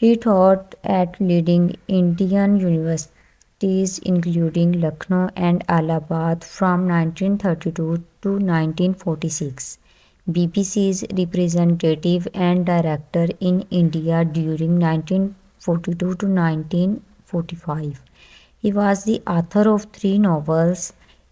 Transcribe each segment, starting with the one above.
He taught at leading Indian universities including Lucknow and Allahabad from 1932 to 1946. BBC's representative and director in India during 1942 to 1945. He was the author of 3 novels.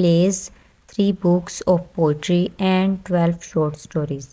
plays, 3 books of poetry and 12 short stories.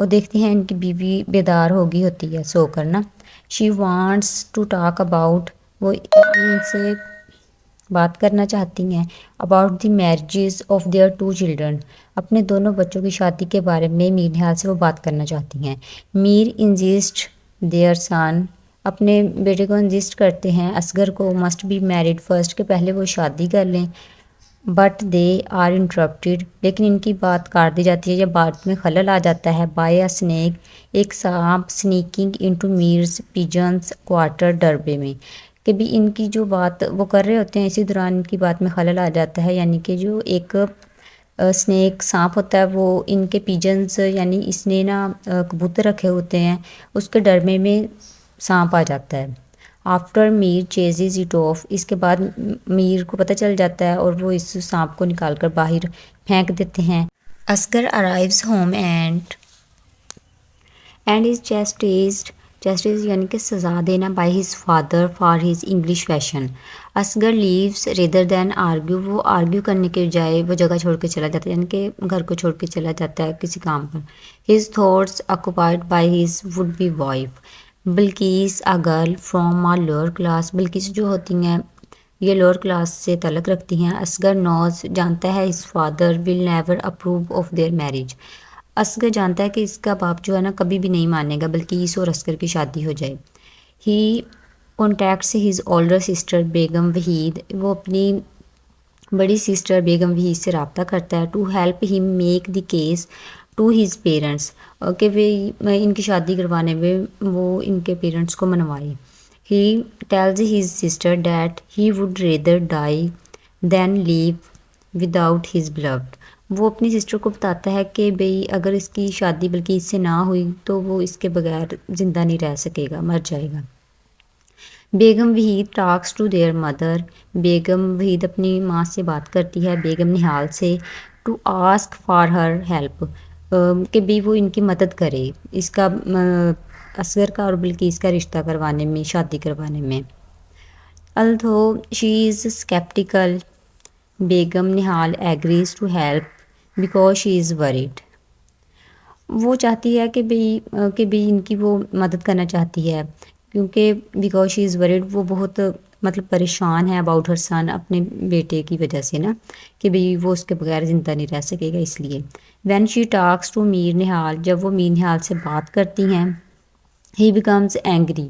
اور دیکھتے ہیں ان کی بیوی بیدار ہوتی ہے سو کر نا. She wants to talk about, وہ ان سے بات کرنا چاہتی ہیں about the marriages of their two children, اپنے دونوں بچوں کی شادی کے بارے میں میر نہال سے وہ بات کرنا چاہتی ہیں. میر انزسٹ دیئر سن، اپنے بیٹے کو انزسٹ کرتے ہیں اصغر کو، مسٹ بی میرڈ فرسٹ، کہ پہلے وہ شادی کر لیں. بٹ دے آر انٹرپٹیڈ، لیکن ان کی بات کاٹ دی جاتی ہے یا بات میں خلل آ جاتا ہے. بائی اے سنیک، ایک سانپ، سنیکنگ انٹو میرز پیجنس کوارٹر ڈربے میں، کہ بھی ان کی جو بات وہ کر رہے ہوتے ہیں اسی دوران ان کی بات میں خلل آ جاتا ہے. یعنی کہ جو ایک سنیک سانپ ہوتا ہے وہ ان کے پیجنس، یعنی اس نے نا کبوتر رکھے ہوتے ہیں، اس کے ڈربے میں سانپ آ جاتا ہے. After Mir chases it off, اس کے بعد میر کو پتہ چل جاتا ہے اور وہ اس سانپ کو نکال کر باہر پھینک دیتے ہیں. Asghar arrives home and is chastised یعنی کہ سزا دینا by his father for his English fashion. Asghar leaves rather than argue, وہ آرگیو کرنے کے بجائے وہ جگہ چھوڑ کے چلا جاتا ہے، یعنی کہ گھر کو چھوڑ کے چلا جاتا ہے کسی کام پر. His thoughts occupied by his would be wife. Bilqis a girl from a lower class, Bilqis جو ہوتی ہیں یہ لوور کلاس سے تعلق رکھتی ہیں. اصغر نوز، جانتا ہے his father will never approve of their marriage, Asghar جانتا ہے کہ اس کا باپ جو ہے نا کبھی بھی نہیں مانے گا بلقیس اور اصغر کی شادی ہو جائے. ہی کانٹیکٹس ہز اولڈر سسٹر بیگم وحید، وہ اپنی بڑی سسٹر بیگم وحید سے رابطہ کرتا ہے. To help him make the case to his parents, کہ وہ ان کی شادی کروانے میں وہ ان کے پیرنٹس کو منوائے. He tells his sister that he would rather die than leave without his blood, وہ اپنی سسٹر کو بتاتا ہے کہ بھئی اگر اس کی شادی بلکہ اس سے نہ ہوئی تو وہ اس کے بغیر زندہ نہیں رہ سکے گا، مر جائے گا. Begum Waheed talks to their mother, Begum Waheed اپنی ماں سے بات کرتی ہے بیگم نہال سے. To ask for her help, کہ بھی وہ ان کی مدد کرے اس کا اصغر کا اور بلقیس کا رشتہ کروانے میں، شادی کروانے میں. although she is skeptical Begum Nahal agrees to help because she is worried, وہ چاہتی ہے کہ بھئی ان کی وہ مدد کرنا چاہتی ہے کیونکہ بیکاز شی از ورڈ، وہ بہت مطلب پریشان ہے اباؤٹ ہر سن، اپنے بیٹے کی وجہ سے نا، کہ بھئی وہ اس کے بغیر زندہ نہیں رہ سکے گا اس لیے. وین شی ٹاکس ٹو میر نہال، جب وہ میر نہال سے بات کرتی ہیں. ہی بیکمز اینگری،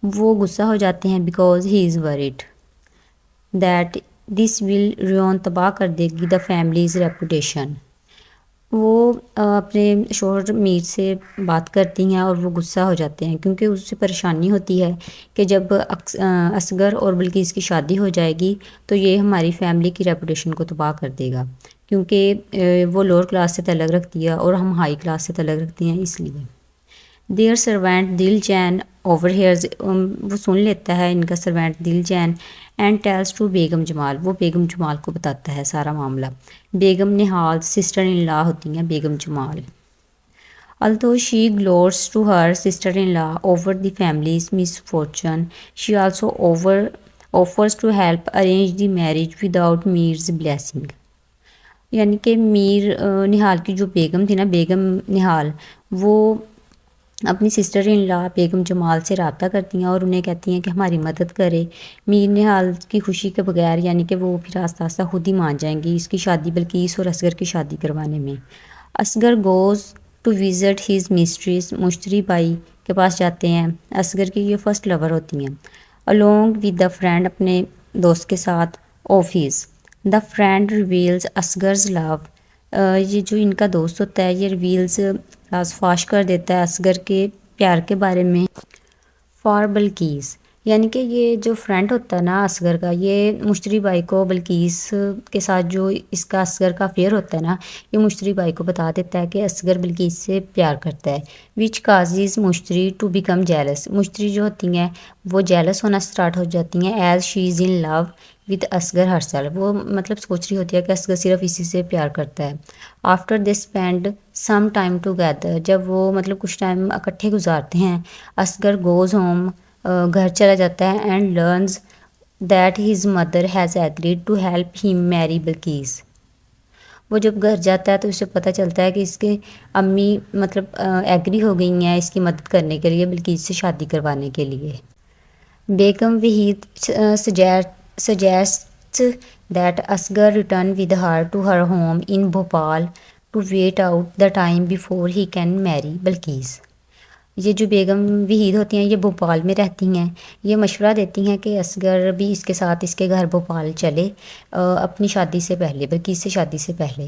وہ غصہ ہو جاتے ہیں because he is worried that this will ruin, تباہ کر دے گی دا فیملیز ریپوٹیشن. وہ اپنے شوہر میر سے بات کرتی ہیں اور وہ غصہ ہو جاتے ہیں کیونکہ اس سے پریشانی ہوتی ہے کہ جب اصغر اور بلقیس کی شادی ہو جائے گی تو یہ ہماری فیملی کی ریپوٹیشن کو تباہ کر دے گا، کیونکہ وہ لوور کلاس سے تعلق رکھتی ہے اور ہم ہائی کلاس سے تعلق رکھتی ہیں اس لیے. دیئر سروینٹ دل چین اوور ہیئرز، وہ سن لیتا ہے ان کا سروینٹ دل چین. اینڈ ٹیلز ٹو بیگم جمال، وہ بیگم جمال کو بتاتا ہے سارا معاملہ. بیگم نہال سسٹر ان لا ہوتی ہیں بیگم جمال. although she gloats to her sister-in-law over the family's misfortune, she also offers to help arrange the marriage without Mir's blessing. یعنی کہ میر نہال کی جو بیگم تھی نا، بیگم نہال، وہ اپنی سسٹر ان لا بیگم جمال سے رابطہ کرتی ہیں اور انہیں کہتی ہیں کہ ہماری مدد کرے میر نہال کی خوشی کے بغیر، یعنی کہ وہ پھر آہستہ آہستہ خود ہی مان جائیں گی اس کی شادی بلقیس اور اصغر کی شادی کروانے میں. Asghar goes to visit his mistress, Mushtari Bai کے پاس جاتے ہیں، اصغر کی یہ فرسٹ لور ہوتی ہیں. along with دا فرینڈ، اپنے دوست کے ساتھ. Of his, the friend reveals Asghar's love, یہ جو ان کا دوست ہوتا ہے یہ ریویلز راز فاش کر دیتا ہے اصغر کے پیار کے بارے میں. فار بلقیس، یعنی کہ یہ جو فرینڈ ہوتا ہے نا اصغر کا، یہ مشتری بائی کو بلقیس کے ساتھ جو اس کا اصغر کا افیئر ہوتا ہے نا، یہ مشتری بائی کو بتا دیتا ہے کہ اصغر بلقیس سے پیار کرتا ہے. وچ کازز مشتری ٹو بیکم جیلس، مشتری جو ہوتی ہیں وہ جیلس ہونا سٹارٹ ہو جاتی ہیں. As she is in love with Asghar herself, وہ مطلب سوچ رہی ہوتی ہے کہ اصغر صرف اسی سے پیار کرتا ہے. After they spend some time together, جب وہ مطلب کچھ ٹائم اکٹھے گزارتے ہیں. اصغر گوز ہوم، گھر چلا جاتا ہے. And learns that his mother has agreed to help him marry Bilqis, وہ جب گھر جاتا ہے تو اسے پتہ چلتا ہے کہ اس کے امی مطلب ایگری ہو گئی ہیں اس کی مدد کرنے کے لیے بلقیس سے شادی کروانے کے لیے۔ بیگم Waheed suggests that Asghar return with her to her home in Bhopal to wait out the time before he can marry Bilqis. یہ جو بیگم وحید ہوتی ہیں یہ بھوپال میں رہتی ہیں، یہ مشورہ دیتی ہیں کہ اصغر بھی اس کے ساتھ اس کے گھر بھوپال چلے اپنی شادی سے پہلے، بلقیس سے شادی سے پہلے۔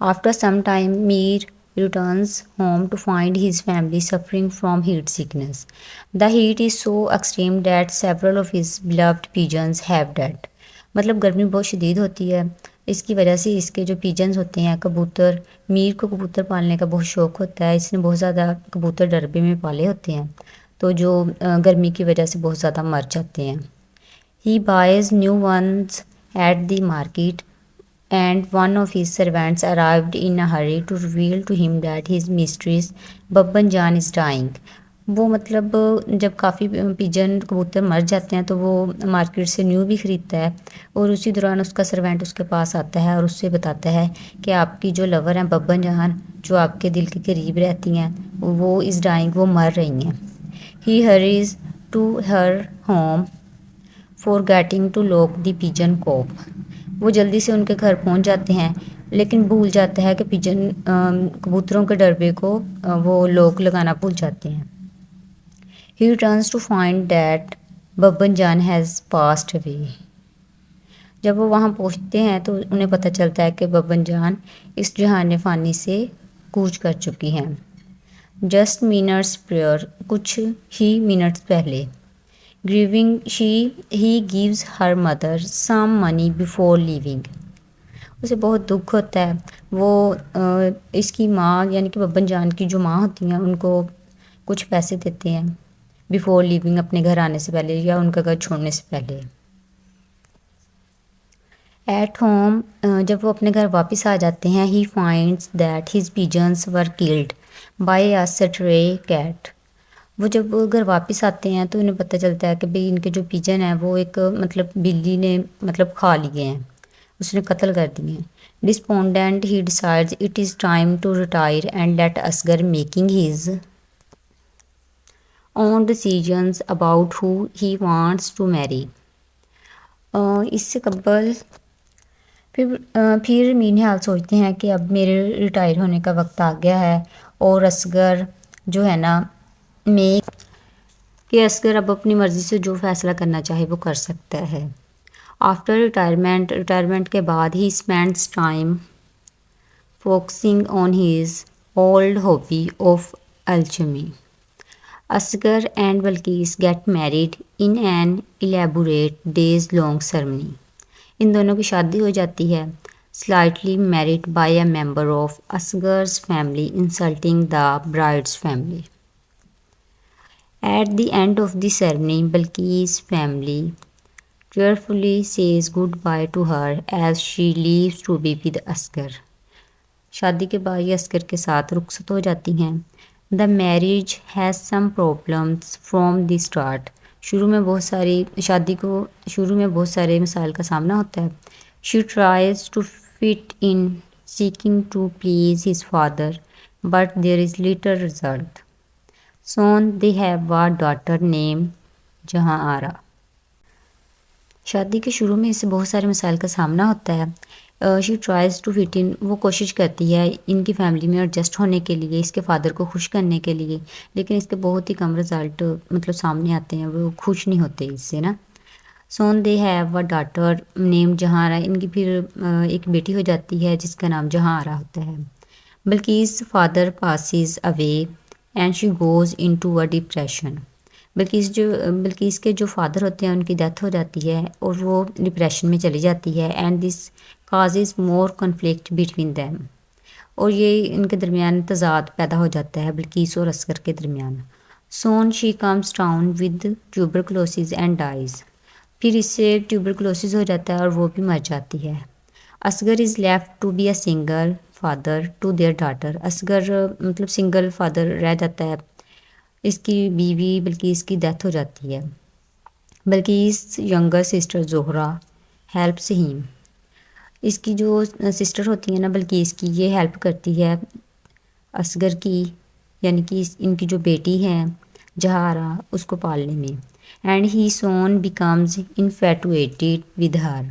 After some time Mir returns home to find his family suffering from heat sickness. The heat is so extreme that several of his beloved pigeons have dead. مطلب گرمی بہت شدید ہوتی ہے، اس کی وجہ سے اس کے جو پیجنز ہوتے ہیں کبوتر، میر کو کبوتر پالنے کا بہت شوق ہوتا ہے، اس نے بہت زیادہ کبوتر ڈربے میں پالے ہوتے ہیں تو جو گرمی کی وجہ سے بہت زیادہ مر جاتے ہیں۔ He buys new ones at the market and one of his servants arrived in a hurry to reveal to him that his mistress Babban Jan is dying. وہ مطلب جب کافی پیجن کبوتر مر جاتے ہیں تو وہ مارکیٹ سے نیو بھی خریدتا ہے اور اسی دوران اس کا سروینٹ اس کے پاس آتا ہے اور اس سے بتاتا ہے کہ آپ کی جو لور ہیں ببن جان جو آپ کے دل کے قریب رہتی ہیں وہ از ڈائنگ، وہ مر رہی ہیں۔ He hurries to her home forgetting to lock the pigeon coop. وہ جلدی سے ان کے گھر پہنچ جاتے ہیں لیکن بھول جاتا ہے کہ پیجن کبوتروں کے ڈربے کو وہ لوک لگانا بھول جاتے ہیں۔ He returns to find that Baban John has passed away۔ جب وہ وہاں پہنچتے ہیں تو انہیں پتہ چلتا ہے کہ ببن جان اس جہان فانی سے کوچ کر چکی ہیں۔ جسٹ منٹس پریئر، کچھ ہی منٹس پہلے۔ گریونگ ہی gives her mother some money before leaving۔ اسے بہت دکھ ہوتا ہے، وہ اس کی ماں یعنی کہ ببن جان کی جو ماں ہوتی ہیں ان کو کچھ پیسے دیتے ہیں بیفور لیونگ، اپنے گھر آنے سے پہلے یا ان کا گھر چھوڑنے سے پہلے۔ ایٹ ہوم، جب وہ اپنے گھر واپس آ جاتے ہیں، he finds that his pigeons were killed by a stray cat. وہ جب گھر واپس آتے ہیں تو انہیں پتہ چلتا ہے کہ بھئی ان کے جو پیجن ہیں وہ ایک مطلب بلی نے مطلب کھا لیے ہیں، اس نے قتل کر دیے ہیں۔ Despondent he decides it is time to retire and let Asghar making his own decisions about who he wants to marry. اس سے قبل پھر مین حال سوچتے ہیں کہ اب میرے ریٹائر ہونے کا وقت آ گیا ہے اور اصغر جو ہے نا کہ اصغر اب اپنی مرضی سے جو فیصلہ کرنا چاہے وہ کر سکتا ہے۔ آفٹر ریٹائرمنٹ کے بعد he spends time focusing on his old hobby of alchemy. Asghar and Bilqis get married in an elaborate days long ceremony. ان دونوں کی شادی ہو جاتی ہے، slightly married by a member of Asghar's family insulting the bride's family. At the end of the ceremony Bilqis family tearfully says goodbye to her as she leaves to be with Asghar. شادی کے بعد یہ اصغر کے ساتھ رخصت ہو جاتی ہیں۔ The marriage has some problems from the start۔ شروع میں بہت سارے مسائل کا سامنا ہوتا ہے۔ She tries to fit in, seeking to please his father, but there is little result۔ Soon they have a daughter named جہاں آرا۔ شادی کے شروع میں اس سے بہت سارے مسائل کا سامنا ہوتا ہے۔ شی ٹرائز ٹو فٹ ان، وہ کوشش کرتی ہے ان کی فیملی میں ایڈجسٹ ہونے کے لیے، اس کے فادر کو خوش کرنے کے لیے، لیکن اس کے بہت ہی کم رزلٹ مطلب سامنے آتے ہیں، وہ خوش نہیں ہوتے اس سے نا۔ سون دے ہیو اے ڈاٹر نیم جہاں آرا، ان کی پھر ایک بیٹی ہو جاتی ہے جس کا نام جہاں آرا ہوتا ہے۔ Bilqis father passes away and she goes into a depression. Bilqis کے جو فادر ہوتے ہیں ان کی ڈیتھ ہو جاتی ہے اور وہ ڈپریشن میں چلی جاتی ہے۔ And this causes more conflict between them, اور یہ ان کے درمیان تضاد پیدا ہو جاتا ہے بلقیس اور اصغر کے درمیان۔ Soon she comes down with tuberculosis and dies, پھر اس سے ٹیوبرکلوسز ہو جاتا ہے اور وہ بھی مر جاتی ہے۔ Asghar is left to be a single father to their daughter, Asghar مطلب سنگل فادر رہ جاتا ہے، اس کی بیوی بلقیس کی ڈیتھ ہو جاتی ہے۔ Bilqis younger sister Zohra helps him, اس کی جو سسٹر ہوتی ہیں نا بلقیس کی، یہ ہیلپ کرتی ہے اصغر کی، یعنی کہ ان کی جو بیٹی ہیں جہارا، اس کو پالنے میں. And he soon becomes infatuated with her.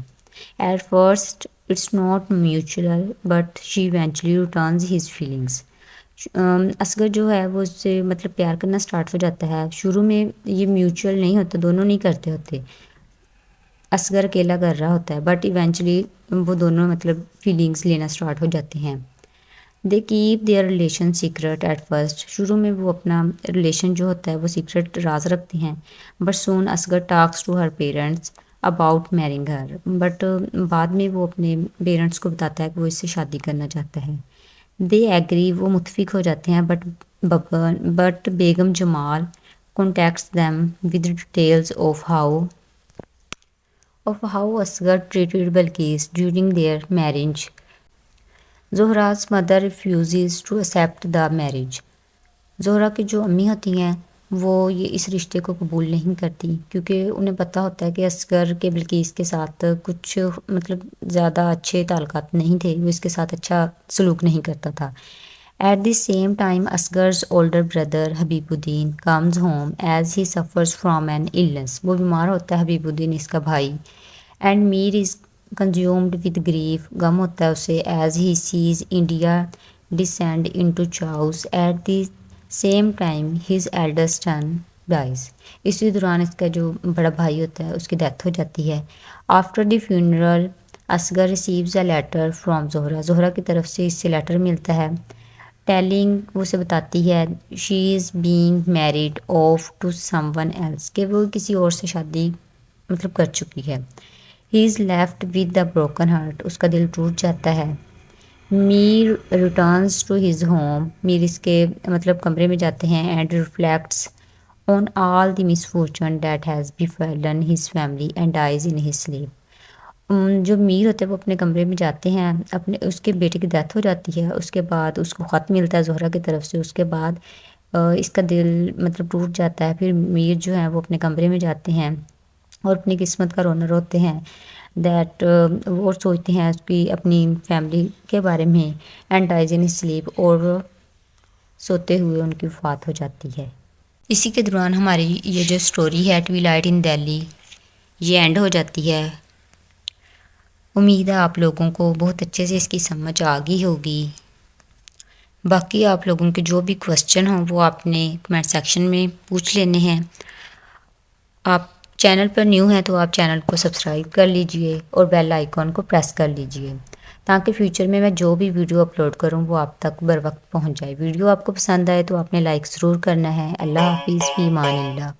At first it's not mutual but she eventually returns his feelings. Asghar جو ہے وہ اس سے مطلب پیار کرنا سٹارٹ ہو جاتا ہے. شروع میں یہ میوچل نہیں ہوتا، دونوں نہیں کرتے ہوتے، اصغر اکیلا کر رہا ہوتا ہے، بٹ ایونچولی وہ دونوں مطلب فیلنگس لینا سٹارٹ ہو جاتے ہیں. They keep their relation secret at first. شروع میں وہ اپنا ریلیشن جو ہوتا ہے وہ سیکرٹ راز رکھتے ہیں. But soon Asghar talks to her parents about marrying her. But بعد میں وہ اپنے پیرنٹس کو بتاتا ہے کہ وہ اس سے شادی کرنا چاہتا ہے. دے ایگری، وہ متفق ہو جاتے ہیں. But Begum Jamal contacts them with details of how Asghar treated Balkis during their marriage. Zohra's mother refuses to accept the marriage. Zahra کی جو امی ہوتی ہیں وہ یہ اس رشتے کو قبول نہیں کرتی، کیونکہ انہیں پتہ ہوتا ہے کہ اصغر کے بلقیس کے ساتھ کچھ مطلب زیادہ اچھے تعلقات نہیں تھے، وہ اس کے ساتھ اچھا سلوک نہیں کرتا تھا. At the same time Asghar's older brother Habibuddin comes home as he suffers from an illness. وہ بیمار ہوتا ہے حبیب الدین، اس کا بھائی. And Mir is consumed with grief. غم ہوتا ہے اسے as he sees India descend into chaos. At the same time his eldest son dies. اسی دوران اس کا جو بڑا بھائی ہوتا ہے اس کی ڈیتھ ہو جاتی ہے. After the funeral Asghar receives a letter from Zahra. Zahra کی طرف سے اس سے لیٹر ملتا ہے. ٹیلنگ، وہ اسے بتاتی ہے she is being married off to someone else, کہ وہ کسی اور سے شادی مطلب کر چکی ہے. He is left with the broken heart, اس کا دل ٹوٹ جاتا ہے. Mir returns to his home, Mir اس کے مطلب کمرے میں جاتے ہیں. And reflects on all the misfortune that has befallen his family and dies in his sleep. جو میر ہوتے ہیں وہ اپنے کمرے میں جاتے ہیں، اپنے اس کے بیٹے کی ڈیتھ ہو جاتی ہے، اس کے بعد اس کو خط ملتا ہے زہرا کی طرف سے. اس کے بعد اس کا دل مطلب ٹوٹ جاتا ہے. پھر میر جو ہیں وہ اپنے کمرے میں جاتے ہیں اور اپنی قسمت کا رونر ہوتے ہیں. دیٹ وہ سوچتے ہیں اس کی اپنی فیملی کے بارے میں. اینڈ ڈائز ان سلیپ، اور سوتے ہوئے ان کی وفات ہو جاتی ہے. اسی کے دوران ہماری یہ جو سٹوری ہے ٹویلائٹ ان دہلی یہ اینڈ ہو جاتی ہے. امید ہے آپ لوگوں کو بہت اچھے سے اس کی سمجھ آ گئی ہوگی. باقی آپ لوگوں کے جو بھی کوسچن ہوں وہ آپ نے کمنٹ سیکشن میں پوچھ لینے ہیں. آپ چینل پر نیو ہیں تو آپ چینل کو سبسکرائب کر لیجئے اور بیل آئیکن کو پریس کر لیجئے تاکہ فیوچر میں جو بھی ویڈیو اپلوڈ کروں وہ آپ تک بر وقت پہنچ جائے. ویڈیو آپ کو پسند آئے تو آپ نے لائک ضرور کرنا ہے. اللہ حافظ، فی امان اللہ.